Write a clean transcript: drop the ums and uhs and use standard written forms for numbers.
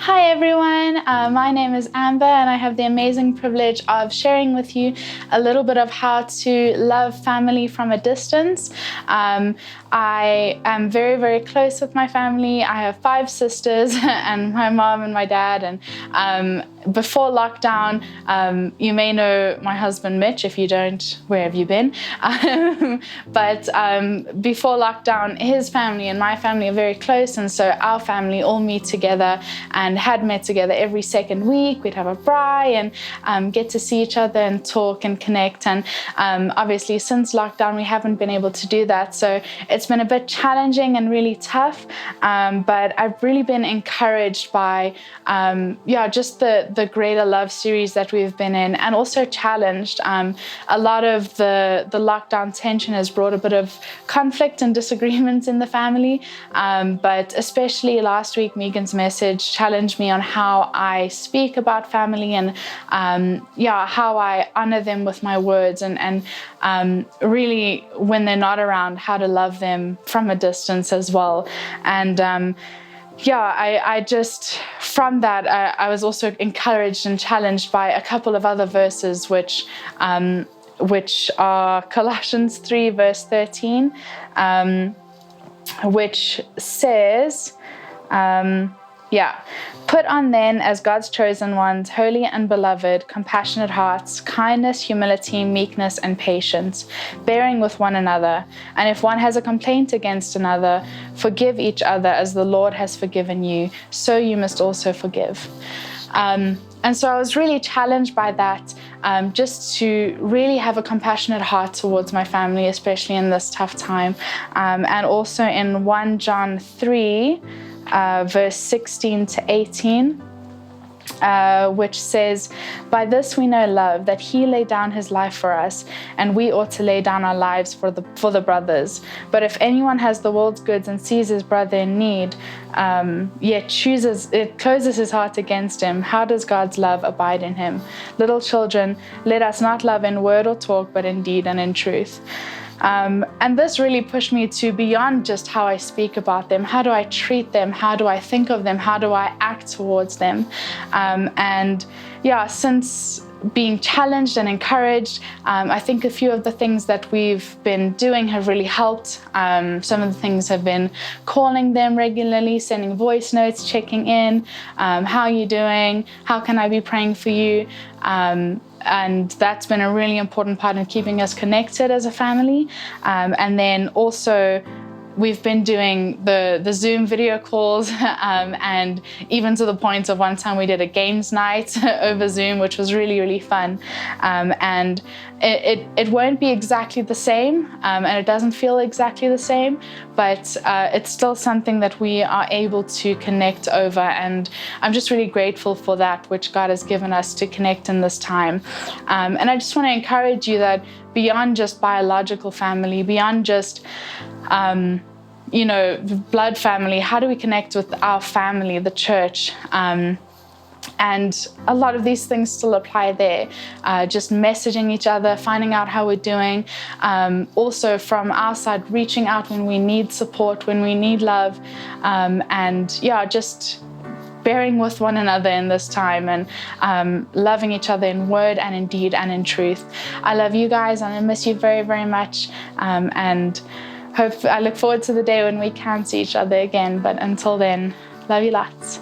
Hi everyone, my name is Amber and I have the amazing privilege of sharing with you a little bit of how to love family from a distance. I am very, very close with my family. I have 5 sisters and my mom and my dad. And before lockdown, you may know my husband Mitch. If you don't, where have you been? But before lockdown, his family and my family are very close. And so our family all meet together and had met together every second week. We'd have a braai and get to see each other and talk and connect. And obviously since lockdown, we haven't been able to do that. So it's been a bit challenging and really tough. But I've really been encouraged by, just the Greater Love series that we've been in, and also challenged. A lot of the lockdown tension has brought a bit of conflict and disagreements in the family. But especially last week, Megan's message challenged me on how I speak about family and how I honor them with my words and really when they're not around, how to love them from a distance as well. And I just, from that, I was also encouraged and challenged by a couple of other verses, which are Colossians 3 verse 13, which says, put on then as God's chosen ones, holy and beloved, compassionate hearts, kindness, humility, meekness, and patience, bearing with one another. And if one has a complaint against another, forgive each other as the Lord has forgiven you, so you must also forgive. And so I was really challenged by that, just to really have a compassionate heart towards my family, especially in this tough time. And also in 1 John 3, verse 16 to 18, which says, by this we know love, that he laid down his life for us, and we ought to lay down our lives for the brothers. But if anyone has the world's goods and sees his brother in need, yet closes his heart against him, how does God's love abide in him? Little children, let us not love in word or talk, but in deed and in truth. And this really pushed me to beyond just how I speak about them. How do I treat them? How do I think of them? How do I act towards them? Since being challenged and encouraged, I think a few of the things that we've been doing have really helped. Some of the things have been calling them regularly, sending voice notes, checking in. How are you doing? How can I be praying for you? And that's been a really important part in keeping us connected as a family. And then also, we've been doing the Zoom video calls, and even to the point of one time we did a games night over Zoom, which was really, really fun. And it won't be exactly the same, and it doesn't feel exactly the same, but it's still something that we are able to connect over. And I'm just really grateful for that, which God has given us to connect in this time. And I just want to encourage you that beyond just biological family, beyond just blood family, how do we connect with our family, the church? And a lot of these things still apply there. Just messaging each other, finding out how we're doing. Also from our side, reaching out when we need support, when we need love. Just bearing with one another in this time, and loving each other in word and in deed and in truth. I love you guys and I miss you very, very much. And I look forward to the day when we can see each other again. But until then, love you lots.